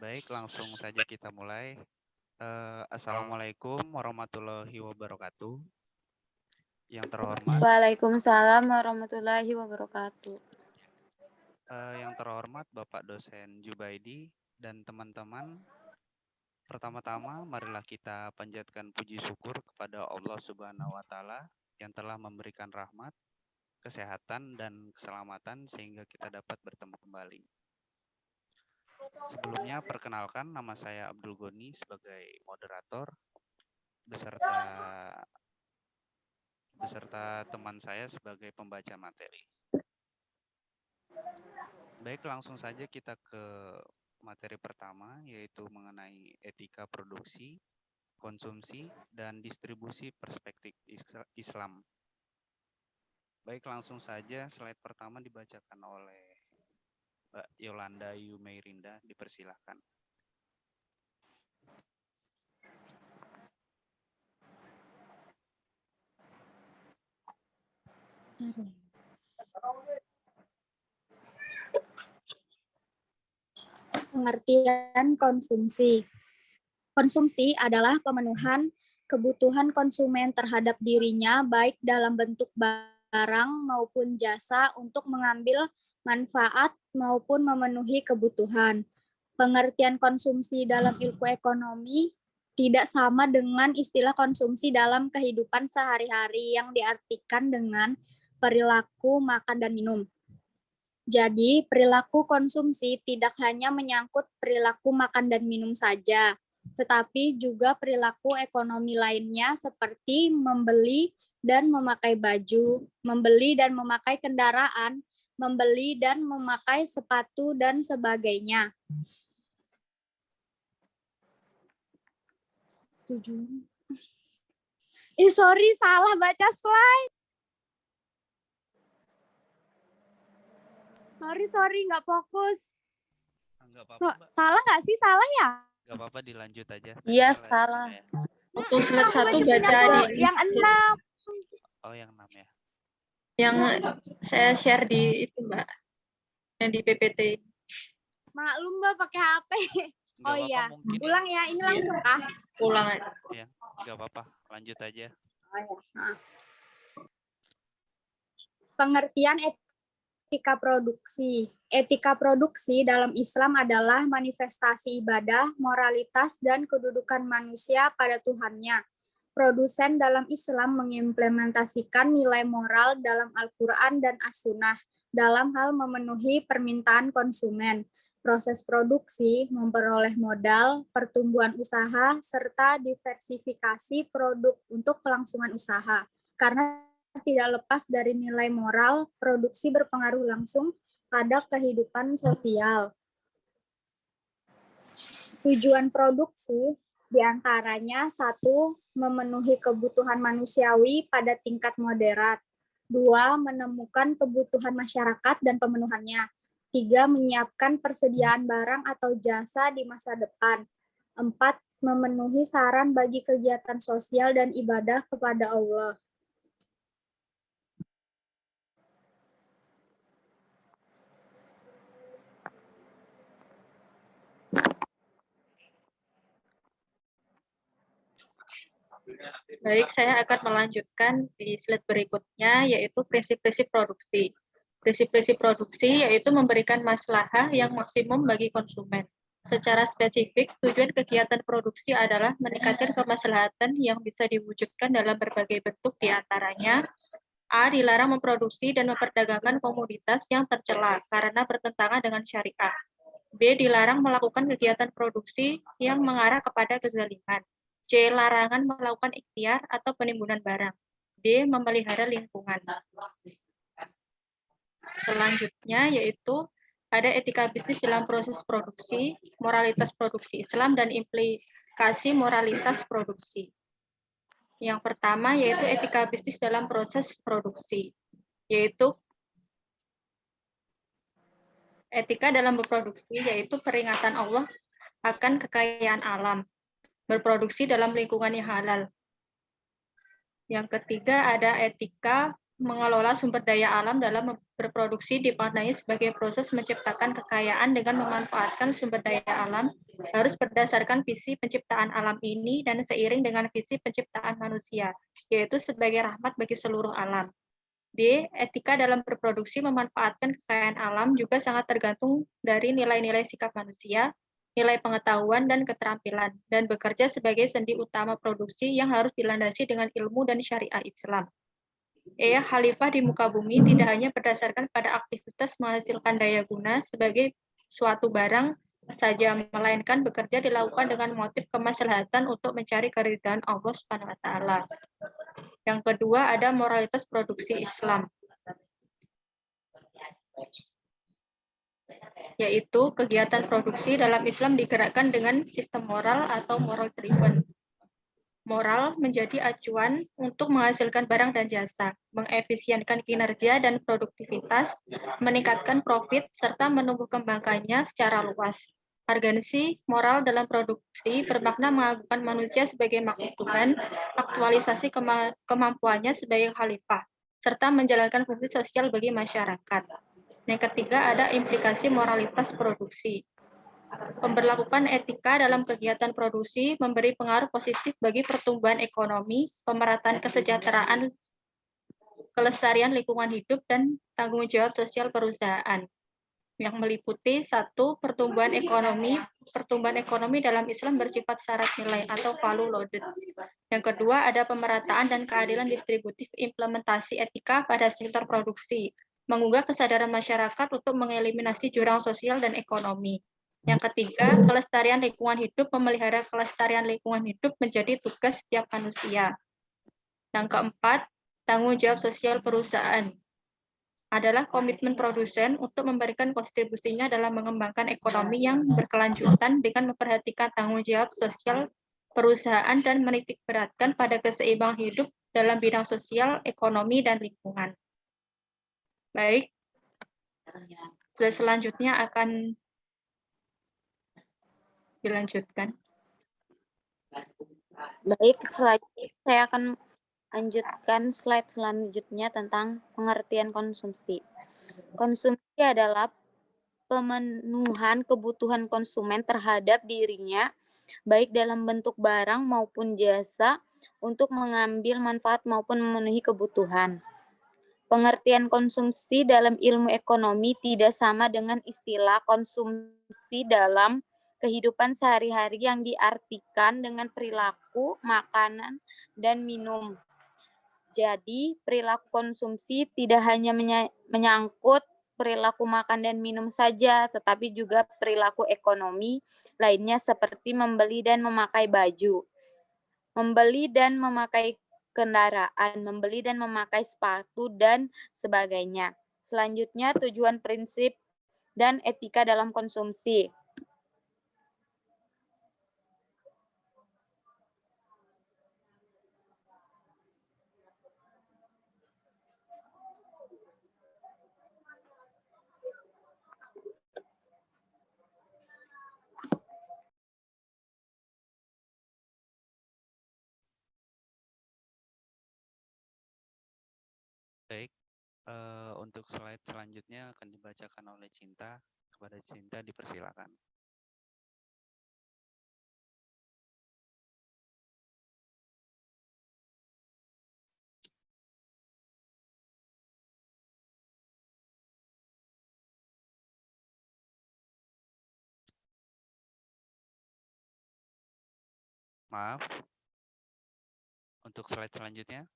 Baik, langsung saja kita mulai. Assalamualaikum warahmatullahi wabarakatuh. Yang terhormat, Waalaikumsalam warahmatullahi wabarakatuh. Bapak dosen Jubaidi dan teman-teman. Pertama-tama, marilah kita panjatkan puji syukur kepada Allah Subhanahu wa Ta'ala yang telah memberikan rahmat, kesehatan, dan keselamatan sehingga kita dapat bertemu kembali. Sebelumnya, perkenalkan nama saya Abdul Goni sebagai moderator beserta teman saya sebagai pembaca materi. Baik, langsung saja kita ke materi pertama, yaitu mengenai etika produksi, konsumsi, dan distribusi perspektif Islam. Baik, langsung saja slide pertama dibacakan oleh Mbak Yolanda Yumeirinda, dipersilahkan. Pengertian konsumsi. Konsumsi adalah pemenuhan kebutuhan konsumen terhadap dirinya baik dalam bentuk barang maupun jasa untuk mengambil manfaat maupun memenuhi kebutuhan. Pengertian konsumsi dalam ilmu ekonomi tidak sama dengan istilah konsumsi dalam kehidupan sehari-hari yang diartikan dengan perilaku makan dan minum. Jadi, perilaku konsumsi tidak hanya menyangkut perilaku makan dan minum saja, tetapi juga perilaku ekonomi lainnya seperti membeli dan memakai baju, membeli dan memakai kendaraan, membeli dan memakai sepatu, dan sebagainya. Sorry, salah baca slide. Sorry, nggak fokus. Nggak apa-apa, salah nggak sih? Salah ya? Nggak apa-apa, dilanjut aja. Iya, salah. Ya. Waktu slide 1 baca yang 6. Oh, yang 6 ya. Yang saya share di itu, Mbak. Yang di PPT. Maklum, Mbak, pakai HP. Nggak apa-apa, iya. mungkin Ulang ya, ini langsung kah? Ulang aja. Ya, nggak apa-apa, lanjut aja. Pengertian etika produksi. Etika produksi dalam Islam adalah manifestasi ibadah, moralitas, dan kedudukan manusia pada Tuhannya. Produsen dalam Islam mengimplementasikan nilai moral dalam Al-Quran dan As-Sunnah dalam hal memenuhi permintaan konsumen. Proses produksi, memperoleh modal, pertumbuhan usaha, serta diversifikasi produk untuk kelangsungan usaha. Karena tidak lepas dari nilai moral, produksi berpengaruh langsung pada kehidupan sosial. Tujuan produksi diantaranya 1. Memenuhi kebutuhan manusiawi pada tingkat moderat. 2. Menemukan kebutuhan masyarakat dan pemenuhannya. 3. Menyiapkan persediaan barang atau jasa di masa depan. 4. Memenuhi saran bagi kegiatan sosial dan ibadah kepada Allah. Baik, saya akan melanjutkan di slide berikutnya, yaitu prinsip-prinsip produksi. Prinsip-prinsip produksi yaitu memberikan maslahah yang maksimum bagi konsumen. Secara spesifik, tujuan kegiatan produksi adalah meningkatkan kemaslahatan yang bisa diwujudkan dalam berbagai bentuk, diantaranya A. Dilarang memproduksi dan memperdagangkan komoditas yang tercela karena bertentangan dengan syariah. B. Dilarang melakukan kegiatan produksi yang mengarah kepada kezaliman. C. Larangan melakukan ikhtiar atau penimbunan barang. D. Memelihara lingkungan. Selanjutnya yaitu ada etika bisnis dalam proses produksi, moralitas produksi Islam, dan implikasi moralitas produksi. Yang pertama yaitu etika bisnis dalam proses produksi, yaitu etika dalam berproduksi, yaitu peringatan Allah akan kekayaan alam, berproduksi dalam lingkungan yang halal. Yang ketiga ada etika mengelola sumber daya alam dalam berproduksi dimaknai sebagai proses menciptakan kekayaan dengan memanfaatkan sumber daya alam, harus berdasarkan visi penciptaan alam ini dan seiring dengan visi penciptaan manusia, yaitu sebagai rahmat bagi seluruh alam. D. Etika dalam berproduksi memanfaatkan kekayaan alam juga sangat tergantung dari nilai-nilai sikap manusia, nilai pengetahuan dan keterampilan, dan bekerja sebagai sendi utama produksi yang harus dilandasi dengan ilmu dan syariah Islam. Khalifah di muka bumi tidak hanya berdasarkan pada aktivitas menghasilkan daya guna sebagai suatu barang saja, melainkan bekerja dilakukan dengan motif kemaslahatan untuk mencari keridhaan Allah Subhanahu wa taala. Yang kedua ada moralitas produksi Islam, yaitu kegiatan produksi dalam Islam digerakkan dengan sistem moral atau moral driven. Moral menjadi acuan untuk menghasilkan barang dan jasa, mengefisienkan kinerja dan produktivitas, meningkatkan profit, serta menumbuh kembangkannya secara luas. Argansi moral dalam produksi bermakna mengagungkan manusia sebagai makhluk Tuhan, aktualisasi kemampuannya sebagai khalifah, serta menjalankan fungsi sosial bagi masyarakat. Yang ketiga ada implikasi moralitas produksi. Pemberlakuan etika dalam kegiatan produksi memberi pengaruh positif bagi pertumbuhan ekonomi, pemerataan kesejahteraan, kelestarian lingkungan hidup, dan tanggung jawab sosial perusahaan. Yang meliputi 1. Pertumbuhan ekonomi. Pertumbuhan ekonomi dalam Islam bersifat syarat nilai atau value loaded. Yang kedua ada pemerataan dan keadilan distributif, implementasi etika pada sektor produksi, mengunggah kesadaran masyarakat untuk mengeliminasi jurang sosial dan ekonomi. Yang ketiga, kelestarian lingkungan hidup, memelihara kelestarian lingkungan hidup menjadi tugas setiap manusia. Yang keempat, tanggung jawab sosial perusahaan adalah komitmen produsen untuk memberikan kontribusinya dalam mengembangkan ekonomi yang berkelanjutan dengan memperhatikan tanggung jawab sosial perusahaan dan menitikberatkan pada keseimbangan hidup dalam bidang sosial, ekonomi, dan lingkungan. Baik, selanjutnya akan dilanjutkan. Baik, selanjutnya saya akan lanjutkan slide selanjutnya tentang pengertian konsumsi. Konsumsi adalah pemenuhan kebutuhan konsumen terhadap dirinya, baik dalam bentuk barang maupun jasa, untuk mengambil manfaat maupun memenuhi kebutuhan. Pengertian konsumsi dalam ilmu ekonomi tidak sama dengan istilah konsumsi dalam kehidupan sehari-hari yang diartikan dengan perilaku, makanan, dan minum. Jadi, perilaku konsumsi tidak hanya menyangkut perilaku makan dan minum saja, tetapi juga perilaku ekonomi lainnya seperti membeli dan memakai baju, membeli dan memakai kendaraan, membeli dan memakai sepatu, dan sebagainya. Selanjutnya, tujuan, prinsip, dan etika dalam konsumsi. Baik, untuk slide selanjutnya akan dibacakan oleh Cinta. Kepada Cinta dipersilakan. Maaf, untuk slide selanjutnya.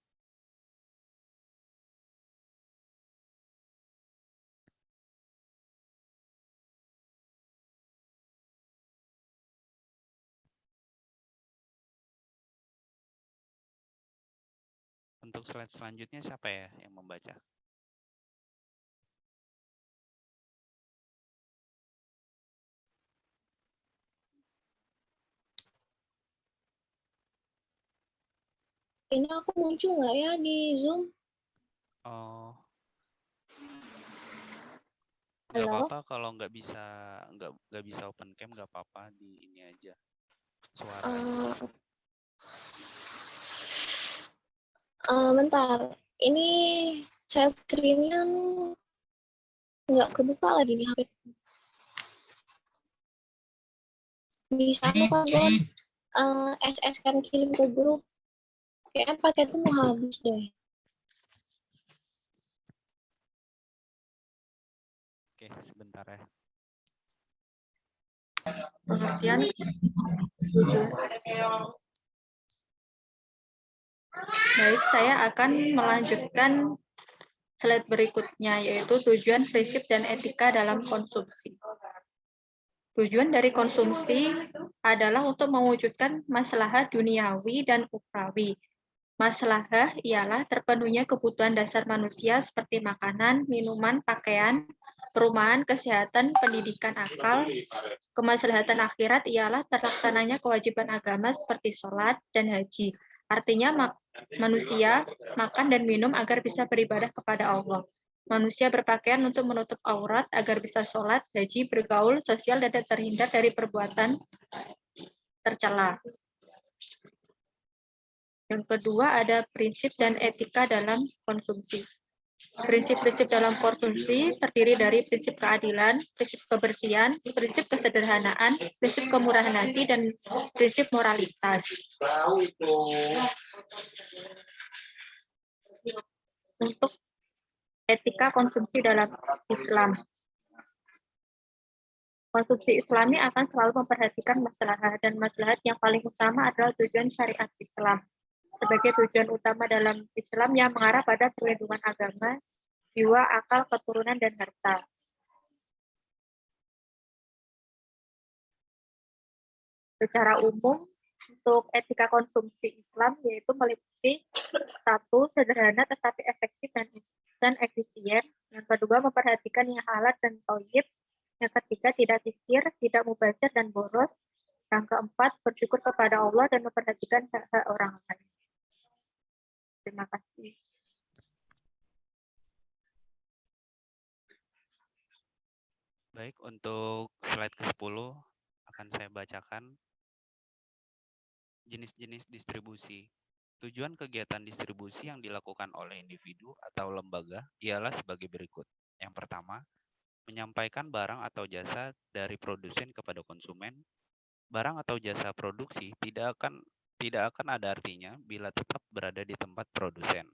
Untuk slide selanjutnya siapa ya yang membaca? Ini aku muncul nggak ya di Zoom? Oh, nggak apa-apa kalau nggak bisa open cam, nggak apa-apa, di ini aja suara. Bentar, ini saya screen-nya Nggak kebuka lagi nih HP. Bisa aku kan SS kan kirim ke grup. Kayaknya paketnya mau habis deh. Oke, sebentar ya. Pengertian tujuan. Baik, saya akan melanjutkan slide berikutnya, yaitu tujuan, prinsip, dan etika dalam konsumsi. Tujuan dari konsumsi adalah untuk mewujudkan maslahah duniawi dan ukhrawi. Maslahah ialah terpenuhnya kebutuhan dasar manusia seperti makanan, minuman, pakaian, perumahan, kesehatan, pendidikan akal. Kemaslahatan akhirat ialah terlaksananya kewajiban agama seperti sholat dan haji. Artinya manusia makan dan minum agar bisa beribadah kepada Allah. Manusia berpakaian untuk menutup aurat agar bisa sholat, haji, bergaul, sosial, dan terhindar dari perbuatan tercela. Yang kedua ada prinsip dan etika dalam konsumsi. Prinsip-prinsip dalam konsumsi terdiri dari prinsip keadilan, prinsip kebersihan, prinsip kesederhanaan, prinsip kemurahan hati, dan prinsip moralitas. Untuk etika konsumsi dalam Islam. Konsumsi Islami akan selalu memperhatikan maslahat, dan maslahat yang paling utama adalah tujuan syariat Islam. Sebagai tujuan utama dalam Islam yang mengarah pada perlindungan agama, jiwa, akal, keturunan, dan harta. Secara umum, untuk etika konsumsi Islam yaitu meliputi satu, sederhana tetapi efektif dan efisien. Yang kedua, memperhatikan yang halal dan thayyib. Yang ketiga, tidak kikir, tidak mubazir dan boros. Yang keempat, bersyukur kepada Allah dan memperhatikan hak-hak orang lain. Terima kasih. Baik, untuk slide ke-10 akan saya bacakan jenis-jenis distribusi. Tujuan kegiatan distribusi yang dilakukan oleh individu atau lembaga ialah sebagai berikut. Yang pertama, menyampaikan barang atau jasa dari produsen kepada konsumen. Barang atau jasa produksi tidak akan ada artinya bila tetap berada di tempat produsen.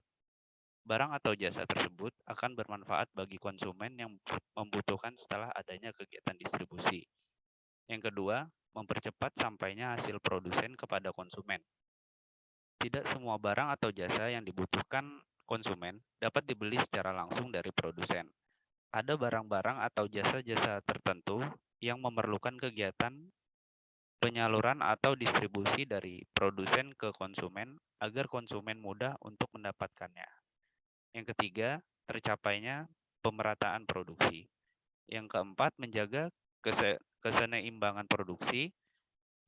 Barang atau jasa tersebut akan bermanfaat bagi konsumen yang membutuhkan setelah adanya kegiatan distribusi. Yang kedua, mempercepat sampainya hasil produsen kepada konsumen. Tidak semua barang atau jasa yang dibutuhkan konsumen dapat dibeli secara langsung dari produsen. Ada barang-barang atau jasa-jasa tertentu yang memerlukan kegiatan penyaluran atau distribusi dari produsen ke konsumen agar konsumen mudah untuk mendapatkannya. Yang ketiga, tercapainya pemerataan produksi. Yang keempat, menjaga keseimbangan produksi.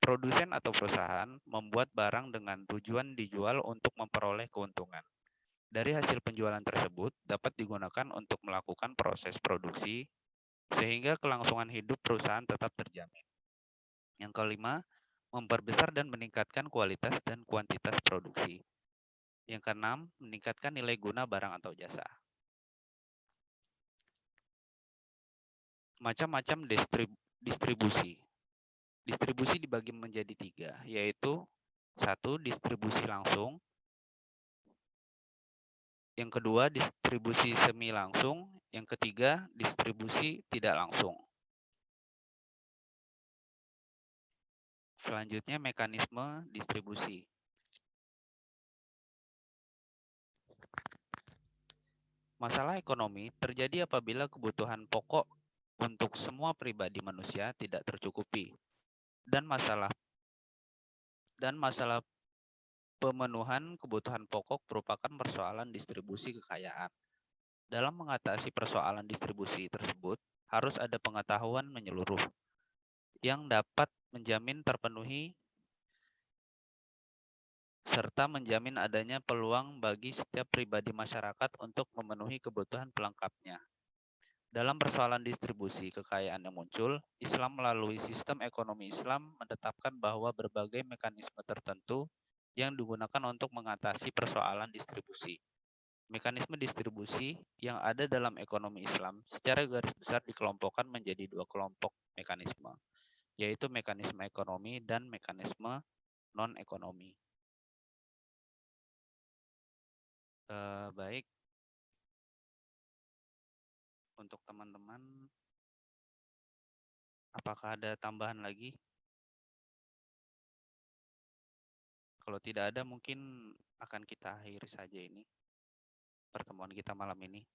Produsen atau perusahaan membuat barang dengan tujuan dijual untuk memperoleh keuntungan. Dari hasil penjualan tersebut dapat digunakan untuk melakukan proses produksi sehingga kelangsungan hidup perusahaan tetap terjamin. Yang kelima, memperbesar dan meningkatkan kualitas dan kuantitas produksi. Yang keenam, meningkatkan nilai guna barang atau jasa. Macam-macam distribusi. Distribusi dibagi menjadi 3, yaitu 1. Distribusi langsung. Yang kedua, distribusi semi langsung. Yang ketiga, distribusi tidak langsung. Selanjutnya, mekanisme distribusi. Masalah ekonomi terjadi apabila kebutuhan pokok untuk semua pribadi manusia tidak tercukupi, dan masalah pemenuhan kebutuhan pokok merupakan persoalan distribusi kekayaan. Dalam mengatasi persoalan distribusi tersebut, harus ada pengetahuan menyeluruh yang dapat menjamin terpenuhi serta menjamin adanya peluang bagi setiap pribadi masyarakat untuk memenuhi kebutuhan pelengkapnya. Dalam persoalan distribusi kekayaan yang muncul, Islam melalui sistem ekonomi Islam menetapkan bahwa berbagai mekanisme tertentu yang digunakan untuk mengatasi persoalan distribusi. Mekanisme distribusi yang ada dalam ekonomi Islam secara garis besar dikelompokkan menjadi dua kelompok mekanisme, yaitu mekanisme ekonomi dan mekanisme non-ekonomi. Baik, untuk teman-teman, apakah ada tambahan lagi? Kalau tidak ada, mungkin akan kita akhiri saja ini pertemuan kita malam ini.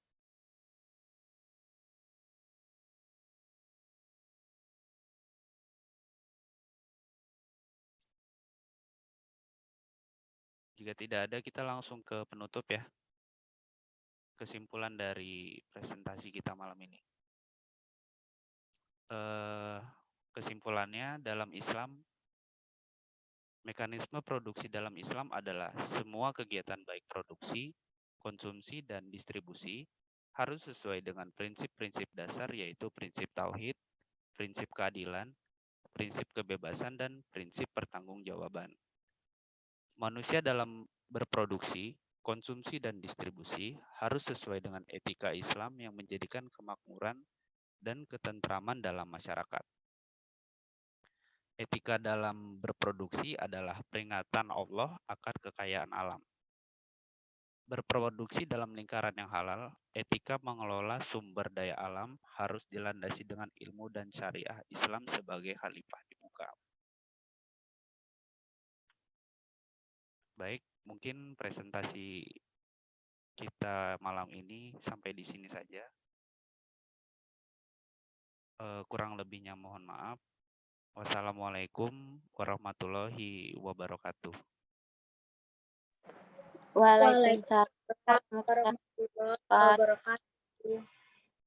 Jika tidak ada, kita langsung ke penutup ya. Kesimpulan dari presentasi kita malam ini. Kesimpulannya, dalam Islam, mekanisme produksi dalam Islam adalah semua kegiatan baik produksi, konsumsi, dan distribusi harus sesuai dengan prinsip-prinsip dasar, yaitu prinsip tauhid, prinsip keadilan, prinsip kebebasan, dan prinsip pertanggungjawaban. Manusia dalam berproduksi, konsumsi, dan distribusi harus sesuai dengan etika Islam yang menjadikan kemakmuran dan ketentraman dalam masyarakat. Etika dalam berproduksi adalah peringatan Allah akan kekayaan alam. Berproduksi dalam lingkaran yang halal, etika mengelola sumber daya alam harus dilandasi dengan ilmu dan syariah Islam sebagai khalifah di muka. Baik, mungkin presentasi kita malam ini sampai di sini saja. Kurang lebihnya mohon maaf. Wassalamualaikum warahmatullahi wabarakatuh. Waalaikumsalam Waalaikumsalam warahmatullahi wabarakatuh.